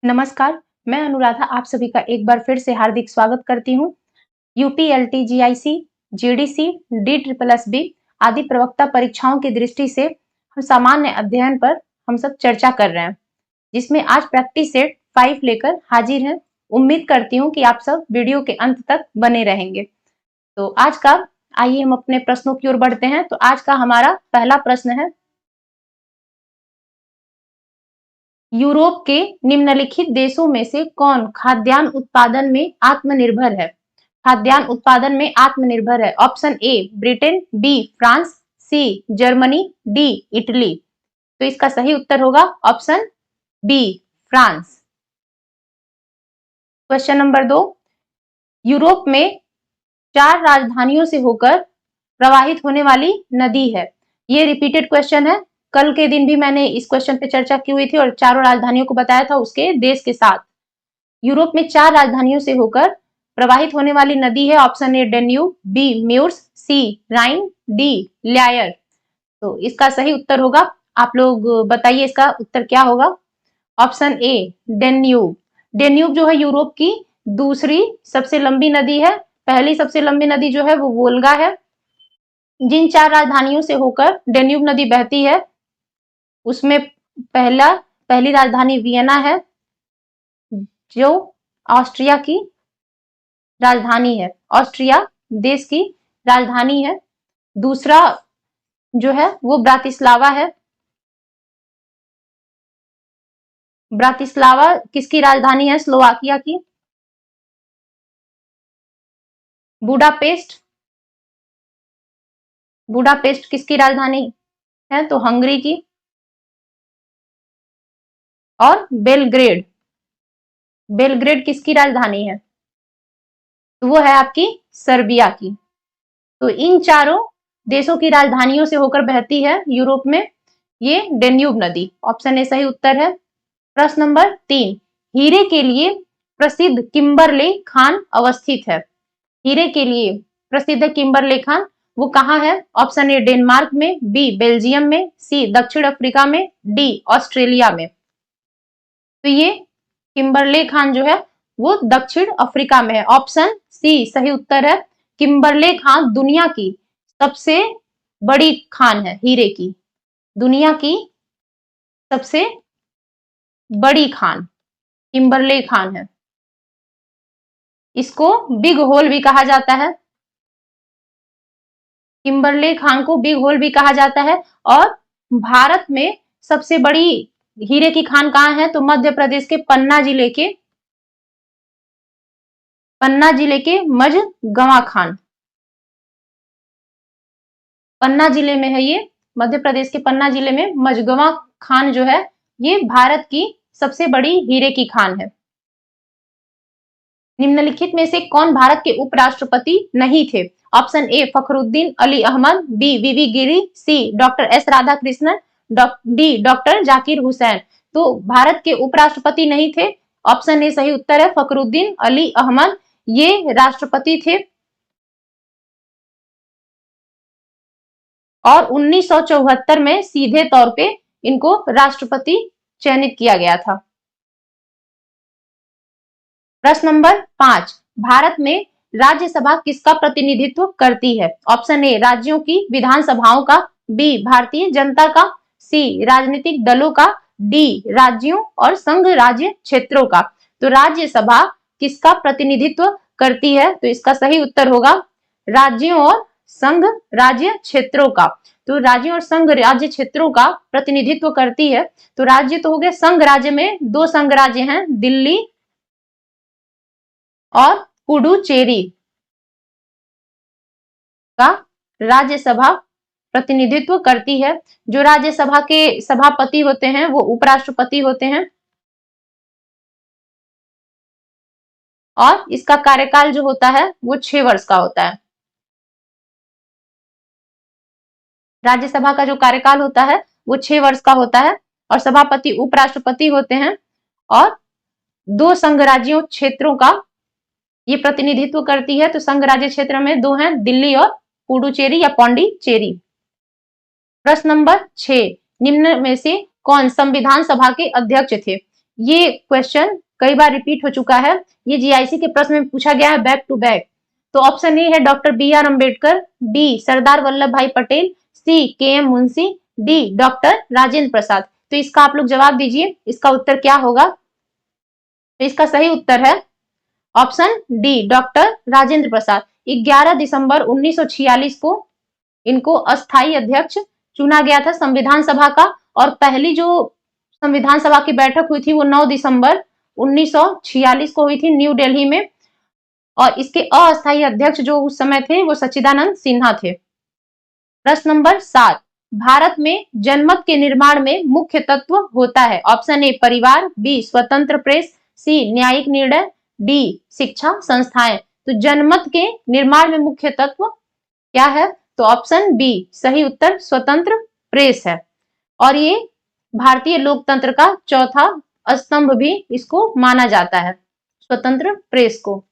नमस्कार, मैं अनुराधा आप सभी का एक बार फिर से हार्दिक स्वागत करती हूँ। UPLT, GIC, GDC, D triple S B आदि प्रवक्ता परीक्षाओं की दृष्टि से हम सामान्य अध्ययन पर हम सब चर्चा कर रहे हैं, जिसमें आज प्रैक्टिस सेट 5 लेकर हाजिर हैं। उम्मीद करती हूँ कि आप सब वीडियो के अंत तक बने रहेंगे। तो आज का आइए हम अपने प्रश्नों की ओर बढ़ते हैं। तो आज का हमारा पहला प्रश्न है, यूरोप के निम्नलिखित देशों में से कौन खाद्यान्न उत्पादन में आत्मनिर्भर है? खाद्यान्न उत्पादन में आत्मनिर्भर है। Option A Britain, B France, C Germany, D Italy. तो इसका सही उत्तर होगा option B France. Question number 2, Europe में 4 राजधानियों से होकर प्रवाहित होने वाली नदी है। ये रिपीटेड क्वेश्चन है। कल के दिन भी मैंने इस क्वेश्चन पे चर्चा की हुई थी और चारों राजधानियों को बताया था उसके देश के साथ। यूरोप में 4 राजधानियों से होकर प्रवाहित होने वाली नदी है। Option A Danube, B Meuse, C Rhine, D Loire. तो इसका सही उत्तर होगा, आप लोग बताइए इसका उत्तर क्या होगा। Option A Danube. डेन्यूब जो है यूरोप की दूसरी सबसे लंबी नदी है। पहली सबसे लंबी नदी जो है वो वोल्गा है। जिन 4 राजधानियों से होकर डेन्यूब नदी बहती है उसमें पहली राजधानी वियना है, जो ऑस्ट्रिया की राजधानी है। ऑस्ट्रिया देश की राजधानी है। दूसरा जो है वो ब्रातिस्लावा है। ब्रातिस्लावा किसकी राजधानी है? स्लोवाकिया की। बुडापेस्ट, बुडापेस्ट किसकी राजधानी है? तो हंगरी की। और बेलग्रेड, बेलग्रेड किसकी राजधानी है? तो वो है आपकी सर्बिया की। तो इन चारों देशों की राजधानियों से होकर बहती है यूरोप में ये डेन्यूब नदी। ऑप्शन ए सही उत्तर है। प्रश्न नंबर 3, हीरे के लिए प्रसिद्ध किम्बरले खान अवस्थित है। हीरे के लिए प्रसिद्ध किम्बरले खान वो कहाँ है? ऑप्शन ए डेनमार्क में, बी बेल्जियम में, सी दक्षिण अफ्रीका में, डी ऑस्ट्रेलिया में। तो ये किम्बरले खान जो है वो दक्षिण अफ्रीका में है। ऑप्शन सी सही उत्तर है। किम्बरले खान दुनिया की सबसे बड़ी खान है हीरे की। दुनिया की सबसे बड़ी खान किम्बरले खान है। इसको बिग होल भी कहा जाता है। किम्बरले खान को बिग होल भी कहा जाता है। और भारत में सबसे बड़ी हीरे की खान कहाँ है? तो मध्य प्रदेश के पन्ना जिले के मझगवां खान। पन्ना जिले में है ये, मध्य प्रदेश के पन्ना जिले में मझगवां खान जो है ये भारत की सबसे बड़ी हीरे की खान है। निम्नलिखित में से कौन भारत के उपराष्ट्रपति नहीं थे? Option A Fakhruddin Ali Ahmed, B V V Giri, C doctor S Radhakrishnan, D doctor Zakir Hussain. तो भारत के उपराष्ट्रपति नहीं थे। ऑप्शन ए सही उत्तर है, फखरुद्दीन अली अहमद ये राष्ट्रपति थे। और 1974 में सीधे तौर पे इनको राष्ट्रपति चयनित किया गया था। प्रश्न नंबर 5, भारत में राज्यसभा किसका प्रतिनिधित्व करती है? ऑप्शन ए राज्यों की विधानसभाओं का, बी भारतीय जनता का, सी राजनीतिक दलों का, डी राज्यों और संघ राज्य क्षेत्रों का। तो राज्यसभा किसका प्रतिनिधित्व करती है? तो इसका सही उत्तर होगा राज्यों और संघ राज्य क्षेत्रों का। तो राज्यों और संघ राज्य क्षेत्रों का प्रतिनिधित्व करती है। तो राज्य तो हो गए, संघ राज्य में 2 संघ राज्य हैं, दिल्ली और पुडुचेरी का राज्यसभा प्रतिनिधित्व करती है। जो राज्यसभा के सभापति होते हैं वो उपराष्ट्रपति होते हैं। और इसका कार्यकाल जो होता है वो 6 वर्ष का होता है। राज्यसभा का जो कार्यकाल होता है वो 6 वर्ष का होता है। और सभापति उपराष्ट्रपति होते हैं। और 2 संघ राज्यों क्षेत्रों का ये प्रतिनिधित्व करती है। तो संघ राज्य क्षेत्र में 2 हैं, दिल्ली और पुडुचेरी या पौंडीचेरी। प्रश्न नंबर 6, निम्न में से कौन संविधान सभा के अध्यक्ष थे? ये क्वेश्चन कई बार रिपीट हो चुका है, ये जीआईसी के प्रश्न में पूछा गया है बैक टू बैक। तो ऑप्शन ए है doctor B R Ambedkar, B Sardar Vallabh bhai Patel, C K M Munshi, D doctor Rajendra Prasad. तो इसका आप लोग जवाब दीजिए, इसका उत्तर क्या होगा? तो इसका सही उत्तर है ऑप्शन डी डॉक्टर राजेंद्र प्रसाद। 11 दिसंबर 1946 को इनको अस्थायी अध्यक्ष चुना गया था संविधान सभा का, और पहली जो संविधान सभा की बैठक हुई थी वो 9 दिसंबर 1946 को हुई थी न्यू दिल्ली में, और इसके अस्थायी अध्यक्ष जो उस समय थे वो सच्चिदानंद सिन्हा थे। प्रश्न नंबर 7, भारत में जनमत के निर्माण में मुख्य तत्व होता है। ऑप्शन ए परिवार, बी स्वतंत्र प्रेस, सी न्यायिक निर्णय, डी शिक्षा संस्थाएं। तो जनमत के निर्माण में मुख्य तत्व क्या है? तो ऑप्शन बी सही उत्तर स्वतंत्र प्रेस है, और ये भारतीय लोकतंत्र का चौथा स्तंभ भी इसको माना जाता है, स्वतंत्र प्रेस को।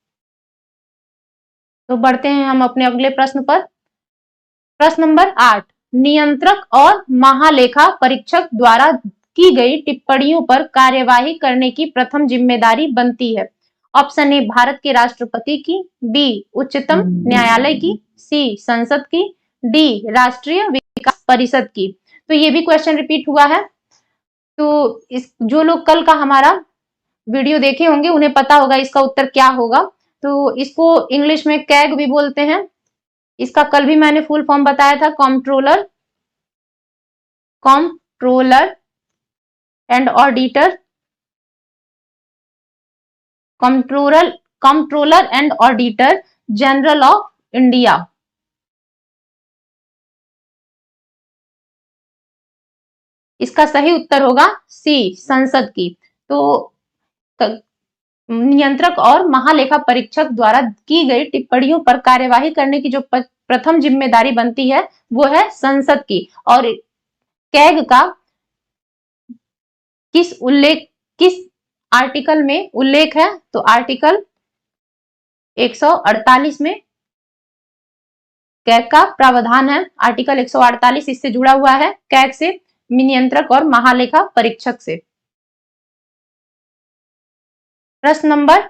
तो बढ़ते हैं हम अपने अगले प्रश्न पर। प्रश्न नंबर 8, नियंत्रक और महालेखा परीक्षक द्वारा की गई टिप्पणियों पर कार्यवाही करने की प्रथम जिम्मेदारी बनती है। ऑप्शन ए भारत के राष्ट्रपति की, बी उच्चतम न्यायालय की, सी संसद की, डी राष्ट्रीय विकास परिषद की। तो ये भी क्वेश्चन रिपीट हुआ है, तो इस जो लोग कल का हमारा वीडियो देखे होंगे उन्हें पता होगा इसका उत्तर क्या होगा। तो इसको इंग्लिश में कैग भी बोलते हैं। इसका कल भी मैंने फुल फॉर्म बताया था, controller and auditor, controller and auditor general of India. इसका सही उत्तर होगा सी संसद की। तो नियंत्रक और महालेखा परीक्षक द्वारा की गई टिप्पणियों पर कार्यवाही करने की जो प्रथम जिम्मेदारी बनती है वो है संसद की। और कैग का किस आर्टिकल में उल्लेख है? तो आर्टिकल 148 में कैग का प्रावधान है। आर्टिकल 148 इससे जुड़ा हुआ है, कैग से, नियंत्रक और महालेखा परीक्षक से। प्रश्न नंबर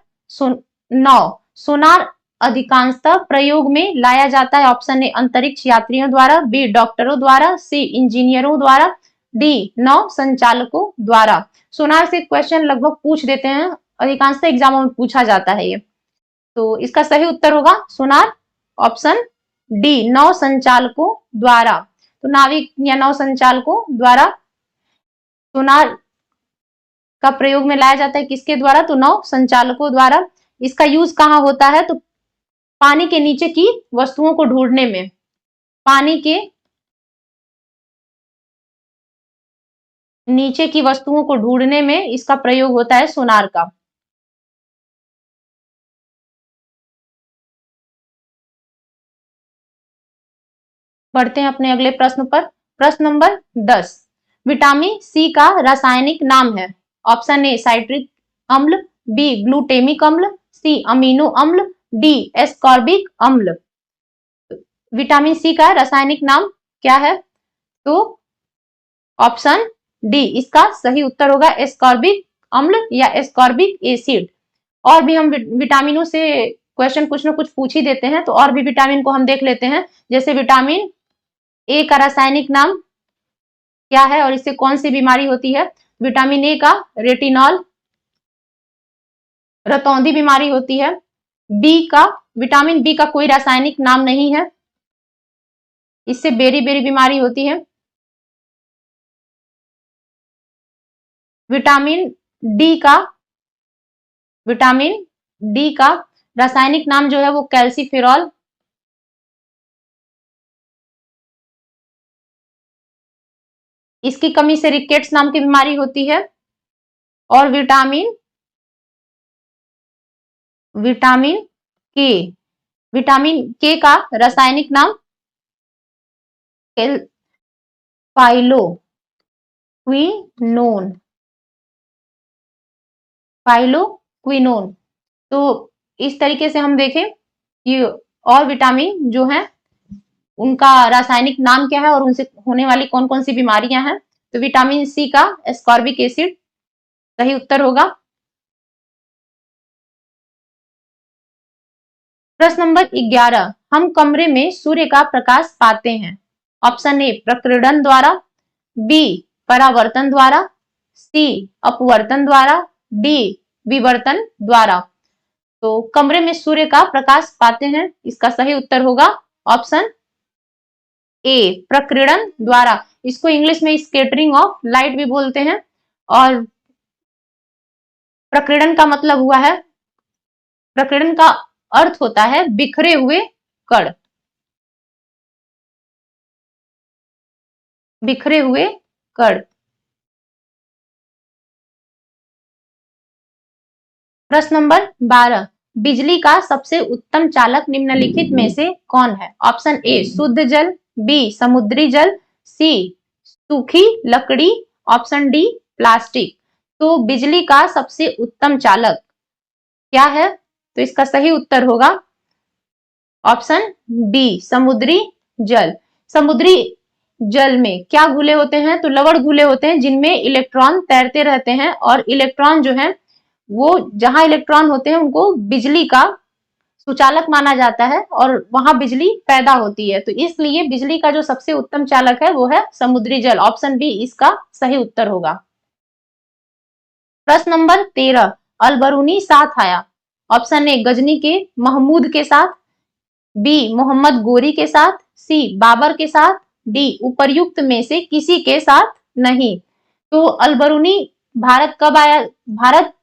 9, सोनार अधिकांशतः प्रयोग में लाया जाता है। ऑप्शन ए अंतरिक्ष यात्रियों द्वारा, बी डॉक्टरों द्वारा, सी इंजीनियरों द्वारा, डी नौ संचालकों द्वारा। सोनार से क्वेश्चन लगभग पूछ देते हैं, अधिकांशतः एग्जामों में पूछा जाता है ये। तो इसका सही उत्तर होगा सोनार, ऑप्शन डी नौ संचालकों द्वारा। तो नाविक या नौ संचालकों द्वारा सोनार का प्रयोग में लाया जाता है। किसके द्वारा? तो नौ संचालकों द्वारा। इसका यूज कहाँ होता है? तो पानी के नीचे की वस्तुओं को ढूंढने में, पानी के नीचे की वस्तुओं को ढूंढने में इसका प्रयोग होता है सोनार का। बढ़ते हैं अपने अगले प्रश्न पर। प्रश्न नंबर 10, विटामिन सी का रासायनिक नाम है। ऑप्शन ए साइट्रिक अम्ल, बी ग्लूटेमिक अम्ल, सी अमीनो अम्ल, डी एस्कॉर्बिक अम्ल। विटामिन सी का रासायनिक नाम क्या है? तो ऑप्शन डी इसका सही उत्तर होगा एस्कॉर्बिक अम्ल या एस्कॉर्बिक एसिड। और भी हम विटामिनों से क्वेश्चन कुछ ना कुछ पूछ ही देते हैं, तो और भी विटामिन को हम देख लेते हैं। जैसे विटामिन ए का रासायनिक नाम क्या है और इससे कौन सी बीमारी होती है? विटामिन ए का रेटिनॉल, रतौंधी बीमारी होती है। बी का, विटामिन बी का कोई रासायनिक नाम नहीं है, इससे बेरी बेरी बीमारी होती है। विटामिन डी का रासायनिक नाम जो है वो कैल्सीफेरॉल, इसकी कमी से रिकेट्स नाम की बीमारी होती है। और विटामिन के का रासायनिक नाम फाइलोक्विनोन। तो इस तरीके से हम देखें कि और विटामिन जो है उनका रासायनिक नाम क्या है और उनसे होने वाली कौन कौन सी बीमारियां हैं। तो विटामिन सी का एस्कॉर्बिक एसिड सही उत्तर होगा। प्रश्न नंबर 11, हम कमरे में सूर्य का प्रकाश पाते हैं। ऑप्शन ए प्रकीर्णन द्वारा, बी परावर्तन द्वारा, सी अपवर्तन द्वारा, डी विवर्तन द्वारा। तो कमरे में सूर्य का प्रकाश पाते हैं, इसका सही उत्तर होगा ऑप्शन ए प्रकीर्णन द्वारा। इसको इंग्लिश में स्कैटरिंग ऑफ लाइट भी बोलते हैं। और प्रकीर्णन का मतलब हुआ है, प्रकीर्णन का अर्थ होता है बिखरे हुए कण, बिखरे हुए कण। प्रश्न नंबर 12, बिजली का सबसे उत्तम चालक निम्नलिखित में से कौन है। ऑप्शन ए शुद्ध जल, बी समुद्री जल, सी सूखी लकड़ी, ऑप्शन डी प्लास्टिक। तो बिजली का सबसे उत्तम चालक क्या है, तो इसका सही उत्तर होगा ऑप्शन बी समुद्री जल। समुद्री जल में क्या घुले होते हैं, तो लवण घुले होते हैं जिनमें इलेक्ट्रॉन तैरते रहते हैं, और इलेक्ट्रॉन जो है वो जहां इलेक्ट्रॉन होते हैं उनको बिजली का सुचालक माना जाता है और वहां बिजली पैदा होती है। तो इसलिए बिजली का जो सबसे उत्तम चालक है वो है समुद्री जल। ऑप्शन बी इसका सही उत्तर होगा। प्रश्न नंबर 13, अलबरूनी साथ आया। ऑप्शन ए गजनी के महमूद के साथ, बी मोहम्मद गोरी के साथ, सी बाबर के साथ, डी उपर्युक्त में से किसी के साथ नहीं। तो अलबरूनी भारत कब आया, भारत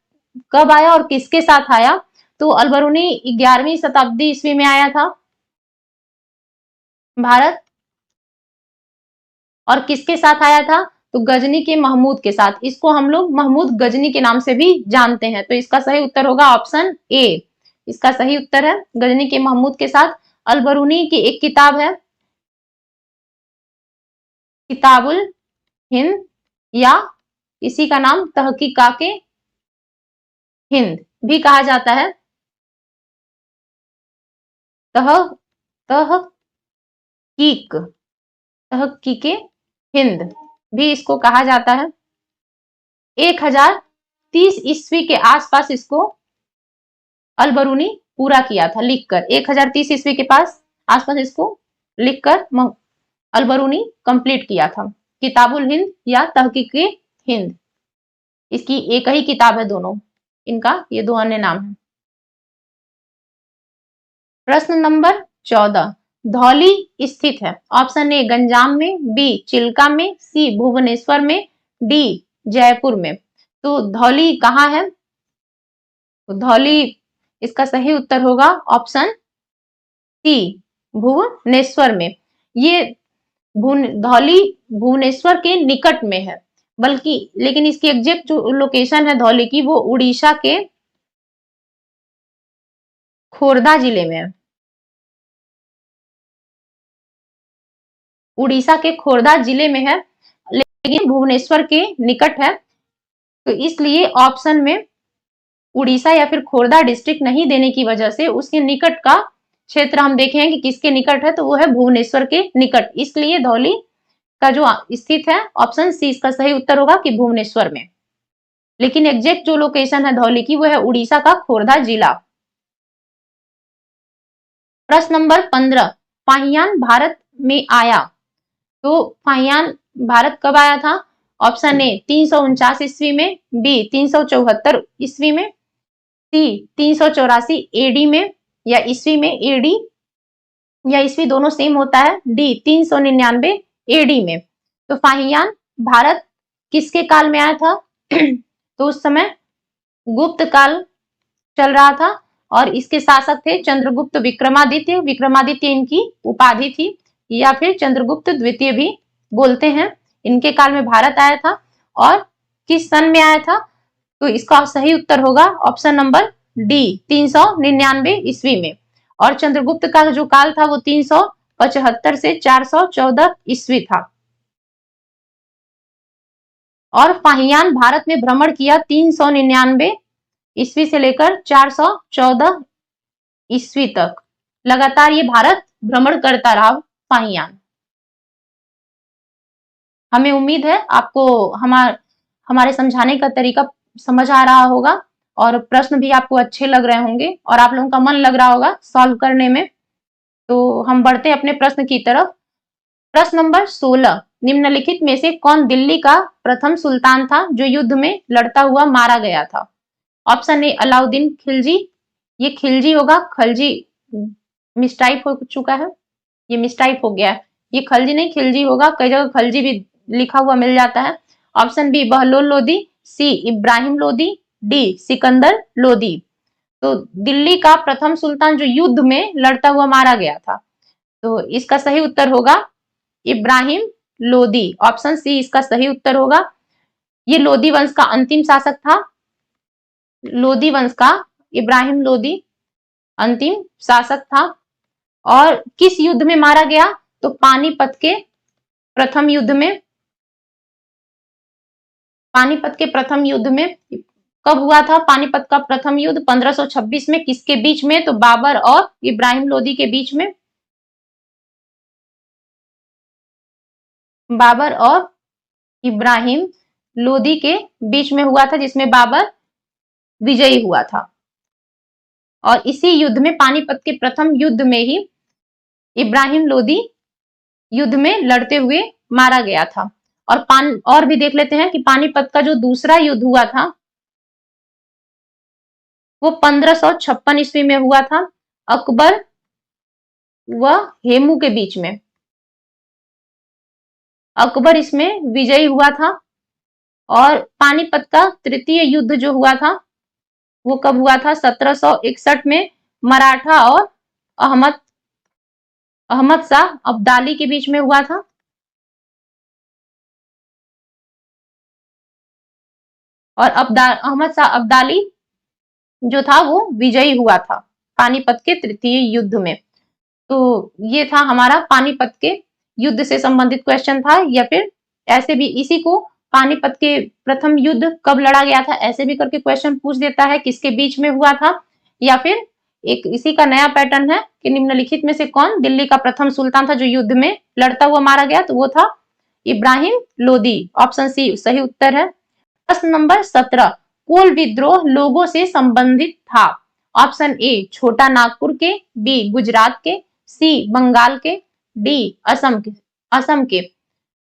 कब आया और किसके साथ आया, तो अलबरूनी 11वीं शताब्दी ईस्वी में आया था भारत। और किसके साथ आया था, तो गजनी के महमूद के साथ। इसको हम लोग महमूद गजनी के नाम से भी जानते हैं। तो इसका सही उत्तर होगा ऑप्शन ए, इसका सही उत्तर है गजनी के महमूद के साथ। अलबरूनी की एक किताब है किताबुल हिंद, या इसी का नाम तहकीकाके हिंद भी कहा जाता है। तहकीक तहकीके हिंद भी इसको कहा जाता है। 1030 ईस्वी के आसपास इसको अलबरूनी पूरा किया था लिखकर। 1030 ईस्वी के पास आसपास इसको लिखकर अलबरूनी कंप्लीट किया था। किताबुल हिंद या तहकीके हिंद, इसकी एक ही किताब है दोनों, इनका ये दो अन्य नाम है। प्रश्न नंबर 14, धौली स्थित है। ऑप्शन ए गंजाम में, बी चिल्का में, सी भुवनेश्वर में, डी जयपुर में। तो धौली कहाँ है, तो धौली इसका सही उत्तर होगा ऑप्शन सी भुवनेश्वर में। ये धौली भुवनेश्वर के निकट में है, बल्कि लेकिन इसकी एग्जैक्ट जो लोकेशन है धौली की वो उड़ीसा के खोर्धा जिले में है। उड़ीसा के खोर्धा जिले में है, लेकिन भुवनेश्वर के निकट है। तो इसलिए ऑप्शन में उड़ीसा या फिर खोर्धा डिस्ट्रिक्ट नहीं देने की वजह से उसके निकट का क्षेत्र हम देखें कि किसके निकट है, तो वो है भुवनेश्वर के निकट। इसलिए धौली का जो स्थित है ऑप्शन सी इसका सही उत्तर होगा कि भुवनेश्वर में। लेकिन एग्जैक्ट जो लोकेशन है धौली की वो है उड़ीसा का खोर्धा जिला। प्रश्न नंबर 15, फाहियान भारत में आया। तो फाहियान भारत कब आया था। ऑप्शन ए 349 ईस्वी में, बी 374 ईस्वी में, सी 384 एडी में या ईस्वी में, एडी या ईस्वी दोनों सेम होता है, डी 399 एडी में। तो फाहियान भारत किसके काल में आया था तो उस समय गुप्त काल चल रहा था और इसके शासक थे चंद्रगुप्त विक्रमादित्य। विक्रमादित्य इनकी उपाधि थी, या फिर चंद्रगुप्त द्वितीय भी बोलते हैं। इनके काल में भारत आया था। और किस सन में आया था, तो इसका सही उत्तर होगा ऑप्शन नंबर डी 399 ईस्वी में। और चंद्रगुप्त का जो काल था वो 375 से 414 ईस्वी था। और फाहियान भारत में भ्रमण किया 399 ईस्वी से लेकर 414 ईस्वी तक। लगातार ये भारत भ्रमण करता रहा फाहियान। हमें उम्मीद है आपको हमारे समझाने का तरीका समझ आ रहा होगा और प्रश्न भी आपको अच्छे लग रहे होंगे और आप लोगों का मन लग रहा होगा सॉल्व करने में। तो हम बढ़ते हैं अपने प्रश्न की तरफ। प्रश्न नंबर 16, निम्नलिखित में से कौन दिल्ली का प्रथम सुल्तान था जो युद्ध में लड़ता हुआ मारा गया था? ऑप्शन ए अलाउद्दीन खिलजी, ये खिलजी होगा, खलजी मिसटाइप हो चुका है, ये मिसटाइप हो गया है, ये खलजी नहीं खिलजी होगा, कई जगह खलजी भी लिखा हुआ मिल जाता है। ऑप्शन बी बहलोल लोदी, सी इब्राहिम लोदी, डी सिकंदर लोदी। तो दिल्ली का प्रथम सुल्तान जो युद्ध में लड़ता हुआ मारा गया था, तो इसका सही उत्तर होगा इब्राहिम लोदी। ऑप्शन सी इसका सही उत्तर होगा। ये लोदी वंश का अंतिम शासक था, लोदी वंश का इब्राहिम लोदी अंतिम शासक था। और किस युद्ध में मारा गया? तो पानीपत के प्रथम युद्ध में। पानीपत के प्रथम युद्ध में कब हुआ था पानीपत का प्रथम युद्ध? 1526 में। किसके बीच में? तो बाबर और इब्राहिम लोदी के बीच में। बाबर और इब्राहिम लोदी के बीच में हुआ था, जिसमें बाबर विजयी हुआ था। और इसी युद्ध में, पानीपत के प्रथम युद्ध में ही इब्राहिम लोदी युद्ध में लड़ते हुए मारा गया था। और भी देख लेते हैं कि पानीपत का जो दूसरा युद्ध हुआ था वो 1556 ईस्वी में हुआ था, अकबर व हेमू के बीच में। अकबर इसमें विजयी हुआ था। और पानीपत का तृतीय युद्ध जो हुआ था वो कब हुआ था? 1761 में मराठा और अहमद शाह अब्दाली के बीच में हुआ था। और अहमद शाह अब्दाली जो था वो विजयी हुआ था पानीपत के तृतीय युद्ध में। तो ये था हमारा पानीपत के युद्ध से संबंधित क्वेश्चन था। या फिर ऐसे भी इसी को पानीपत के प्रथम युद्ध कब लड़ा गया था ऐसे भी करके क्वेश्चन पूछ देता है, किसके बीच में हुआ था। या फिर एक इसी का नया पैटर्न है कि निम्नलिखित में से कौन दिल्ली का प्रथम सुल्तान था जो युद्ध में लड़ता हुआ मारा गया? तो वो था इब्राहिम लोदी। ऑप्शन सी सही उत्तर है। प्रश्न नंबर 17, कोल विद्रोह लोगों से संबंधित था। ऑप्शन ए छोटा नागपुर के, बी गुजरात के, सी बंगाल के, डी असम के।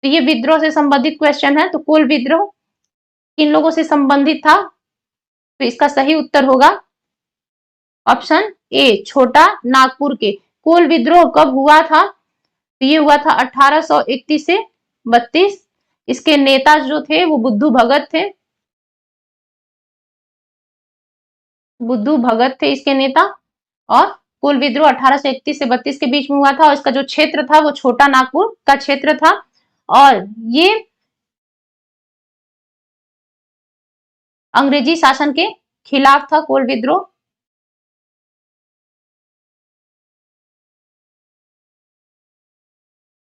तो ये विद्रोह से संबंधित क्वेश्चन है। तो कोल विद्रोह किन लोगों से संबंधित था? तो इसका सही उत्तर होगा ऑप्शन ए छोटा नागपुर के। कोल विद्रोह कब हुआ था? तो ये हुआ था 1831 से 32। इसके नेता जो थे वो बुद्धू भगत थे। बुद्धू भगत थे इसके नेता। और कोल विद्रोह 1831 से 32 के बीच में हुआ था। और इसका जो क्षेत्र था वो छोटा नागपुर का क्षेत्र था। और ये अंग्रेजी शासन के खिलाफ था कोल विद्रोह।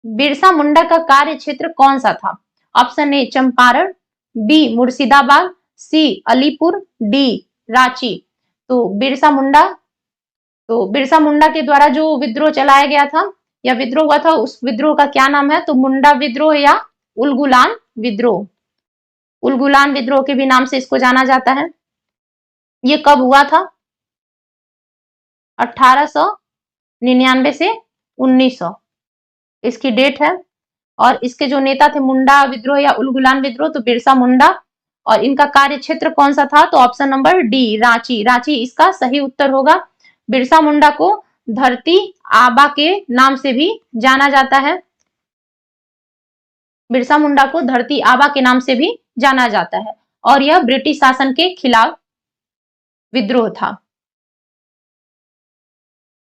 बिरसा मुंडा का कार्य क्षेत्र कौन सा था? Option A Champaran, B Murshidabad, C Alipur, D Ranchi. तो बिरसा मुंडा के द्वारा जो विद्रोह चलाया गया था या विद्रोह हुआ था उस विद्रोह का क्या नाम है? तो मुंडा विद्रोह या उलगुलान विद्रोह। उलगुलान विद्रोह के भी नाम से इसको जाना जाता है। ये कब हुआ था? 1899 से 1900 इसकी डेट है। और इसके जो नेता थे मुंडा विद्रोह या उलगुलान विद्रोह, तो बिरसा मुंडा। और इनका कार्य क्षेत्र कौन सा था? तो option number D Ranchi. Ranchi इसका सही उत्तर होगा। बिरसा मुंडा को धरती आबा के नाम से भी जाना जाता है। बिरसा मुंडा को धरती आबा के नाम से भी जाना जाता है। और यह ब्रिटिश शासन के खिलाफ विद्रोह था।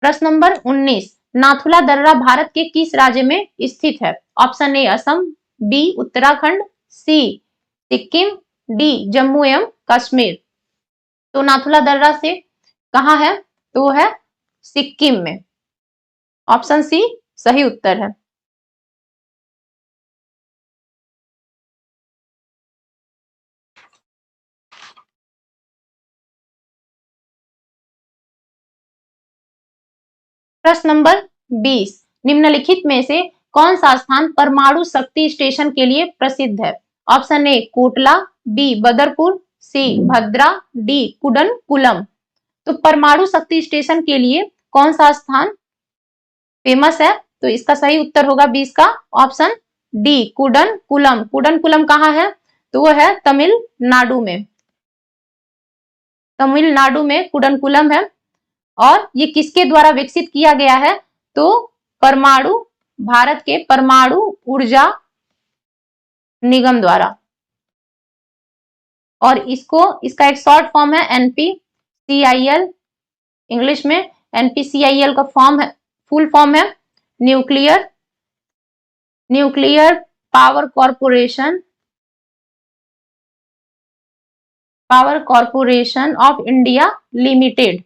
प्रश्न नंबर 19, नाथुला दर्रा भारत के किस राज्य में स्थित है? Option A Assam, B Uttarakhand, C Sikkim, D Jammu एवं कश्मीर। तो नाथुला दर्रा से कहां है? तो है सिक्किम में। ऑप्शन सी सही उत्तर है। प्रश्न नंबर 20, निम्नलिखित में से कौन सा स्थान परमाणु शक्ति स्टेशन के लिए प्रसिद्ध है? Option A Kotla, B Badarpur, C Bhadra, D Kudankulam. तो परमाणु शक्ति स्टेशन के लिए कौन सा स्थान फेमस है? तो इसका सही उत्तर होगा 20 का ऑप्शन डी कुडनकुलम। कुडनकुलम कहाँ है? तो वो है तमिलनाडु में। तमिलनाडु में कुडनकुलम है। और ये किसके द्वारा विकसित किया गया है? तो परमाणु भारत के परमाणु ऊर्जा निगम द्वारा। और इसका एक शॉर्ट फॉर्म है NPCIL। इंग्लिश में NPCIL का फुल फॉर्म है nuclear power corporation of India limited.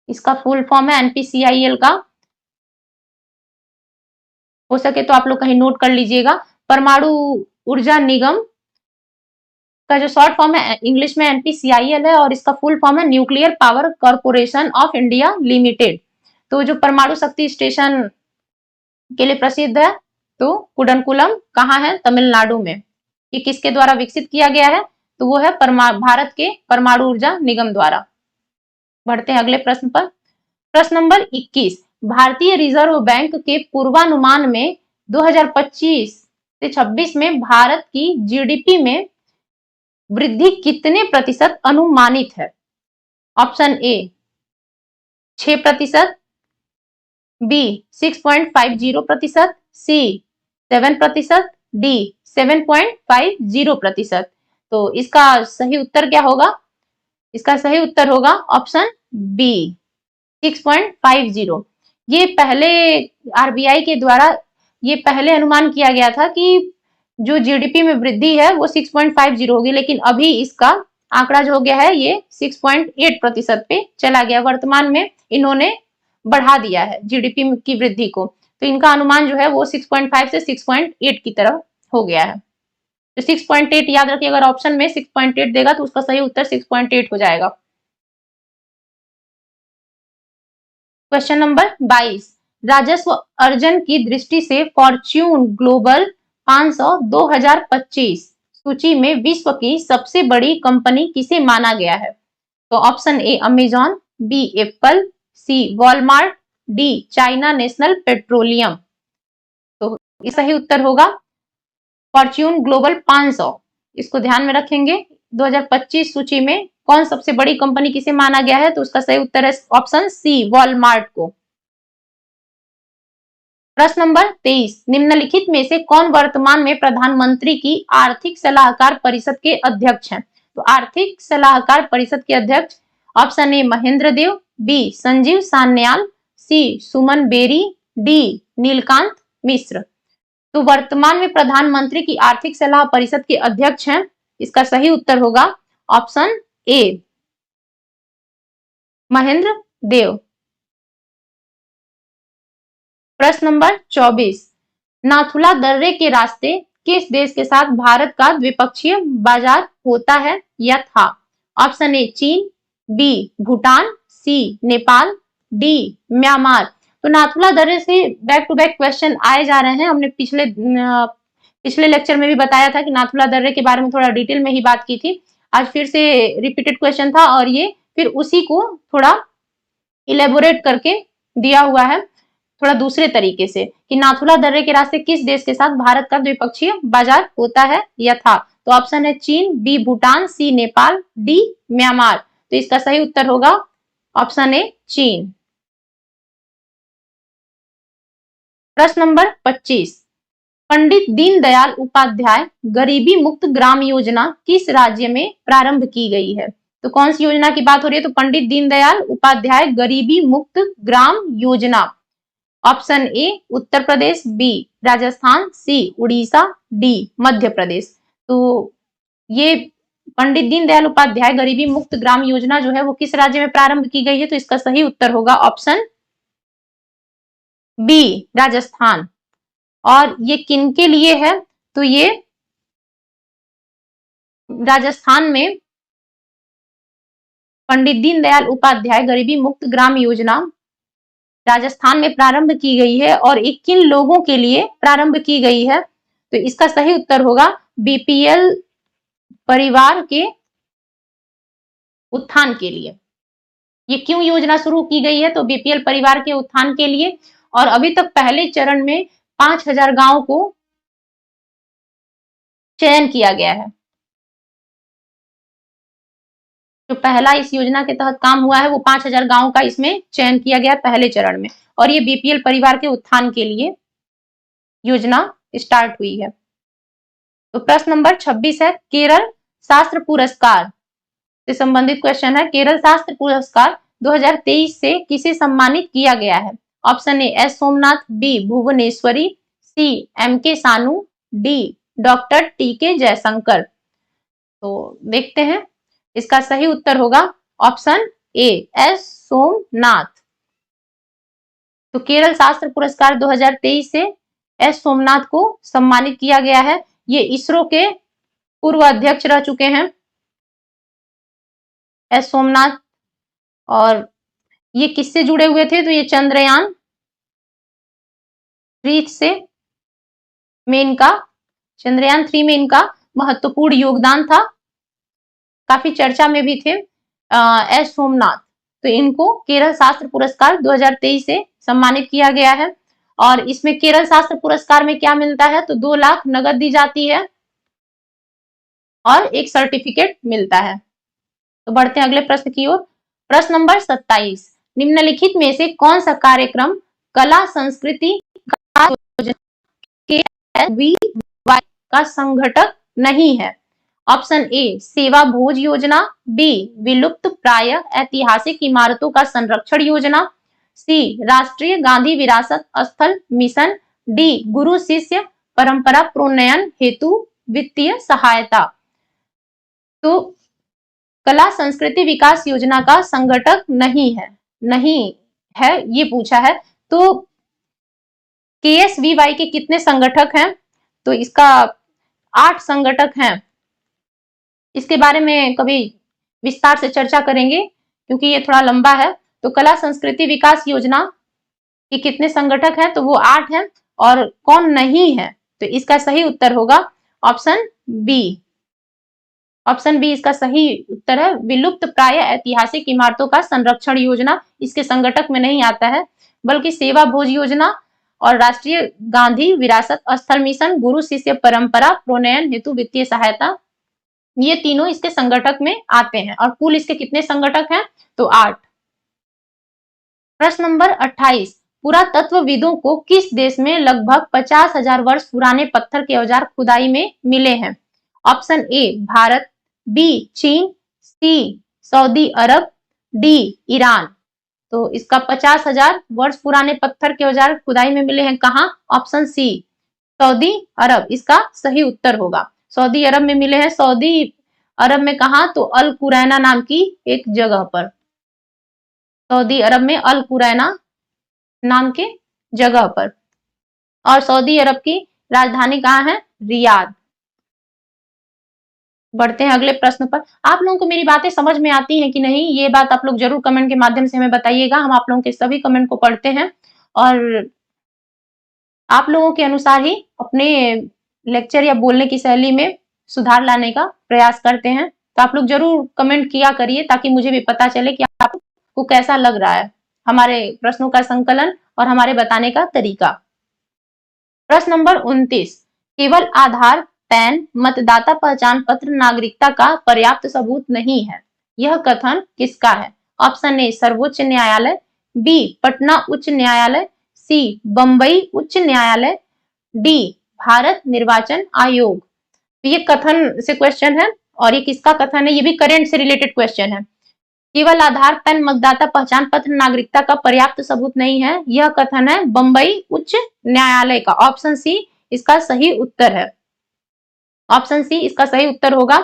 इसका फुल फॉर्म है NPCIL का। हो सके तो आप लोग कहीं नोट कर लीजिएगा। परमाणु ऊर्जा निगम का जो शॉर्ट फॉर्म है इंग्लिश में NPCIL है और इसका फुल फॉर्म है nuclear power corporation of India limited. तो जो परमाणु शक्ति स्टेशन के लिए प्रसिद्ध है तो कुडनकुलम कहाँ है? तमिलनाडु में। ये किसके द्वारा विकसित किया गया है? तो वो है भारत के परमाणु ऊर्जा निगम द्वारा। बढ़ते हैं अगले प्रश्न पर। प्रश्न नंबर 21, भारतीय रिजर्व बैंक के पूर्वानुमान में 2025 से 26 में भारत की GDP में वृद्धि कितने प्रतिशत अनुमानित है? Option A 6%, B 6.50%, C 7%, D 7.50%। तो इसका सही उत्तर क्या होगा? इसका सही उत्तर होगा ऑप्शन बी 6.50। ये पहले RBI के द्वारा ये पहले अनुमान किया गया था कि जो GDP में वृद्धि है वो 6.50 होगी, लेकिन अभी इसका आंकड़ा जो हो गया है ये 6.8% पे चला गया। वर्तमान में इन्होंने बढ़ा दिया है GDP की वृद्धि को, तो इनका अनुमान जो है वो 6.5 से 6.8 की तरफ हो गया है। तो 6.8 याद रखिए, अगर ऑप्शन में 6.8 देगा तो उसका सही उत्तर 6.8 हो जाएगा। क्वेश्चन नंबर 22, राजस्व अर्जन की दृष्टि से फॉर्च्यून ग्लोबल 500 2025 सूची में विश्व की सबसे बड़ी कंपनी किसे माना गया है? तो option A Amazon, B Apple, C Walmart, D China National Petroleum. तो ये सही उत्तर होगा फॉर्च्यून ग्लोबल 500। इसको ध्यान में रखेंगे। 2025 सूची में कौन सबसे बड़ी कंपनी किसे माना गया है? तो उसका सही उत्तर है ऑप्शन सी वॉलमार्ट को। प्रश्न नंबर 23, निम्नलिखित में से कौन वर्तमान में प्रधानमंत्री की आर्थिक सलाहकार परिषद के अध्यक्ष हैं? तो आर्थिक सलाहकार परिषद के अध्यक्ष option A Mahendra Dev, B Sanjeev Sanyal, C Suman Bery, D Neelkanth Mishra. तो वर्तमान में प्रधानमंत्री की आर्थिक सलाह परिषद के अध्यक्ष हैं। इसका सही उत्तर होगा ऑप्शन ए महेंद्र देव। प्रश्न नंबर 24, नाथुला दर्रे के रास्ते किस देश के साथ भारत का द्विपक्षीय बाजार होता है या था? ऑप्शन ए चीन, बी भूटान, सी नेपाल, डी म्यांमार। तो नाथुला दर्रे से बैक टू बैक क्वेश्चन आए जा रहे हैं। हमने पिछले लेक्चर में भी बताया था कि नाथुला दर्रे के बारे में थोड़ा डिटेल में ही बात की थी। आज फिर से रिपीटेड क्वेश्चन था और ये फिर उसी को थोड़ा इलेबोरेट करके दिया हुआ है थोड़ा दूसरे तरीके से कि नाथुला दर्रे के रास्ते किस देश के साथ भारत का द्विपक्षीय बाजार होता है या था? तो ऑप्शन है चीन, बी भूटान, सी नेपाल, डी म्यांमार। तो इसका सही उत्तर होगा ऑप्शन ए चीन। प्रश्न नंबर 25, पंडित दीनदयाल उपाध्याय गरीबी मुक्त ग्राम योजना किस राज्य में प्रारंभ की गई है? तो कौन सी योजना की बात हो रही है? तो पंडित दीनदयाल उपाध्याय गरीबी मुक्त ग्राम योजना। Option A Uttar Pradesh, B Rajasthan, C Orissa, D Madhya Pradesh. तो ये पंडित दीनदयाल उपाध्याय गरीबी मुक्त ग्राम योजना जो है वो किस राज्य में प्रारंभ की गई है? तो इसका सही उत्तर होगा ऑप्शन बी राजस्थान। और ये किन के लिए है? तो ये राजस्थान में पंडित दीनदयाल उपाध्याय गरीबी मुक्त ग्राम योजना राजस्थान में प्रारंभ की गई है और एक किन लोगों के लिए प्रारंभ की गई है? तो इसका सही उत्तर होगा BPL परिवार के उत्थान के लिए। ये क्यों योजना शुरू की गई है? तो बीपीएल परिवार के उत्थान के लिए। और अभी तक पहले चरण में 5000 गांव को चयन किया गया है। जो पहला इस योजना के तहत काम हुआ है वो 5000 गांव का इसमें चयन किया गया पहले चरण में, और ये बीपीएल परिवार के उत्थान के लिए योजना स्टार्ट हुई है। तो प्रश्न नंबर 26 है, केरल शास्त्र पुरस्कार से संबंधित क्वेश्चन है। केरल शास्त्र पुरस्कार 2023 से किसे सम्मानित किया गया है? Option A S Somnath, B Bhuvaneshwari, C M K Sanu, D doctor T के जयशंकर। तो देखते हैं, इसका सही उत्तर होगा ऑप्शन ए एस सोमनाथ। तो केरल शास्त्र पुरस्कार 2023 से एस सोमनाथ को सम्मानित किया गया है। ये इसरो के पूर्व अध्यक्ष रह चुके हैं एस सोमनाथ। और ये किससे जुड़े हुए थे? तो ये चंद्रयान 3 से चंद्रयान 3 में इनका महत्वपूर्ण योगदान था। काफी चर्चा में भी थे एस सोमनाथ। तो इनको केरल शास्त्र पुरस्कार 2023 से सम्मानित किया गया है। और इसमें केरल शास्त्र पुरस्कार में क्या मिलता है? तो 2 लाख नगद दी जाती है और एक सर्टिफिकेट मिलता है। तो बढ़ते हैं अगले प्रश्न की ओर। प्रश्न नंबर 27, निम्नलिखित में से कौन सा कार्यक्रम कला संस्कृति का संघटक नहीं है? ऑप्शन ए सेवा भोज योजना, बी विलुप्त प्राय ऐतिहासिक इमारतों का संरक्षण योजना, सी राष्ट्रीय गांधी विरासत स्थल मिशन, डी गुरु शिष्य परंपरा प्रोन्नयन हेतु वित्तीय सहायता। तो कला संस्कृति विकास योजना का संघटक नहीं है ये पूछा है। तो केएसवीवाई के कितने संगठक हैं? तो इसका 8 संगठक हैं। इसके बारे में कभी विस्तार से चर्चा करेंगे क्योंकि ये थोड़ा लंबा है। तो कला संस्कृति विकास योजना के कितने संगठक हैं? तो वो 8 हैं। और कौन नहीं है? तो इसका सही उत्तर होगा ऑप्शन बी। ऑप्शन बी इसका सही उत्तर है, विलुप्त प्राय ऐतिहासिक इमारतों का संरक्षण योजना इसके संगठक में नहीं आता है, बल्कि सेवा भोज योजना और राष्ट्रीय गांधी विरासत स्थल मिशन, गुरु शिष्य परंपरा प्रोन्नयन हेतु वित्तीय सहायता, ये तीनों इसके संगठक में आते हैं। और कुल इसके कितने संगठक हैं? तो 8। प्रश्न नंबर 28, पुरातत्वविदों को किस देश में लगभग 50,000 वर्ष पुराने पत्थर के औजार खुदाई में मिले हैं? ऑप्शन ए भारत, बी चीन, सी सऊदी अरब, डी ईरान। तो इसका 50,000 वर्ष पुराने पत्थर के औजार खुदाई में मिले हैं कहाँ? ऑप्शन सी सऊदी अरब इसका सही उत्तर होगा। सऊदी अरब में मिले हैं। सऊदी अरब में कहा? तो अल कुरैना नाम की एक जगह पर। सऊदी अरब में अल कुरैना नाम के जगह पर। और सऊदी अरब की राजधानी कहाँ है? रियाद। बढ़ते हैं अगले प्रश्न पर। आप लोगों को मेरी बातें समझ में आती हैं कि नहीं, ये बात आप लोग जरूर कमेंट के माध्यम से हमें बताइएगा। हम आप लोगों के सभी कमेंट को पढ़ते हैं और आप लोगों के अनुसार ही अपने लेक्चर या बोलने की शैली में सुधार लाने का प्रयास करते हैं। तो आप लोग जरूर कमेंट किया करिए ताकि मुझे भी पता चले कि आपको कैसा लग रहा है हमारे प्रश्नों का संकलन और हमारे बताने का तरीका। प्रश्न नंबर 29, केवल आधार, पैन, मतदाता पहचान पत्र नागरिकता का पर्याप्त सबूत नहीं है, यह कथन किसका है? ऑप्शन ए सर्वोच्च न्यायालय, बी पटना उच्च न्यायालय, सी बंबई उच्च न्यायालय, डी भारत निर्वाचन आयोग। तो ये कथन से क्वेश्चन है और ये किसका कथन है? ये भी करंट से रिलेटेड क्वेश्चन है। केवल आधार, पैन, मतदाता पहचान पत्र नागरिकता का पर्याप्त सबूत नहीं है, यह कथन है बंबई उच्च न्यायालय का। ऑप्शन सी इसका सही उत्तर है। ऑप्शन सी इसका सही उत्तर होगा।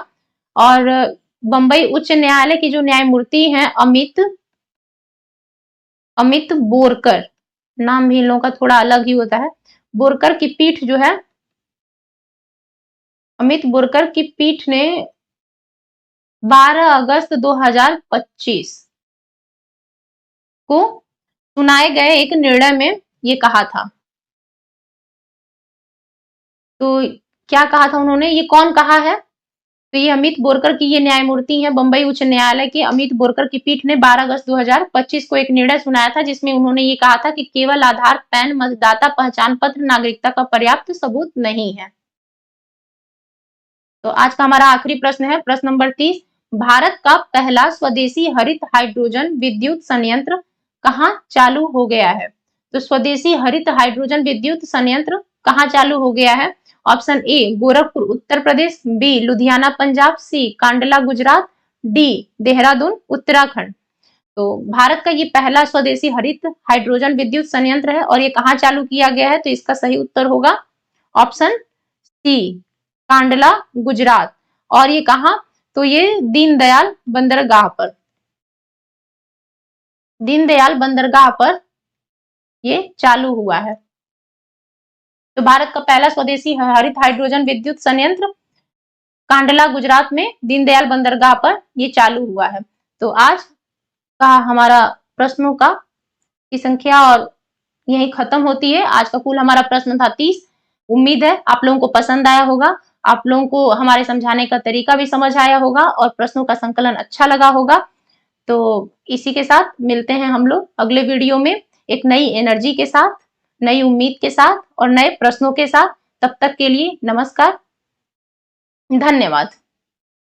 और बंबई उच्च न्यायालय की जो न्यायमूर्ति हैं अमित बोरकर, नाम भी इन लोगों का थोड़ा अलग ही होता है। बोरकर की पीठ जो है, अमित बोरकर की पीठ ने 12 अगस्त 2025 को सुनाए गए एक निर्णय में ये कहा था। तो क्या कहा था उन्होंने? ये कौन कहा है? तो ये अमित बोरकर की ये न्यायमूर्ति हैं बंबई उच्च न्यायालय के अमित बोरकर की पीठ ने 12 अगस्त 2025 को एक निर्णय सुनाया था जिसमें उन्होंने ये कहा था कि केवल आधार, पैन, मतदाता पहचान पत्र, नागरिकता का पर्याप्त सबूत नहीं है। तो आज का हमारा आखिरी प्रश्न है प्रश्न नंबर 30। भारत का पहला स्वदेशी हरित हाइड्रोजन विद्युत संयंत्र कहाँ चालू हो गया है? तो स्वदेशी हरित हाइड्रोजन विद्युत संयंत्र कहाँ चालू हो गया है? Option A Gorakhpur Uttar Pradesh, B Ludhiana Punjab, C Kandla Gujarat, D Dehradun Uttarakhand. तो भारत का ये पहला स्वदेशी हरित हाइड्रोजन विद्युत संयंत्र है और ये कहाँ चालू किया गया है? तो इसका सही उत्तर होगा ऑप्शन सी कांडला गुजरात। और ये कहा? तो ये दीनदयाल बंदरगाह पर, दीनदयाल बंदरगाह पर ये चालू हुआ है। तो भारत का पहला स्वदेशी हरित हाइड्रोजन विद्युत संयंत्र कांडला गुजरात में दीनदयाल बंदरगाह पर ये चालू हुआ है। तो आज का हमारा प्रश्नों का की संख्या और यही खत्म होती है। आज का कुल हमारा प्रश्न था 30। उम्मीद है आप लोगों को पसंद आया होगा, आप लोगों को हमारे समझाने का तरीका भी समझ आया होगा और प्रश्नों का संकलन अच्छा लगा होगा। तो इसी के साथ मिलते हैं हम लोग अगले वीडियो में एक नई एनर्जी के साथ, नई उम्मीद के साथ और नए प्रश्नों के साथ। तब तक के लिए नमस्कार, धन्यवाद।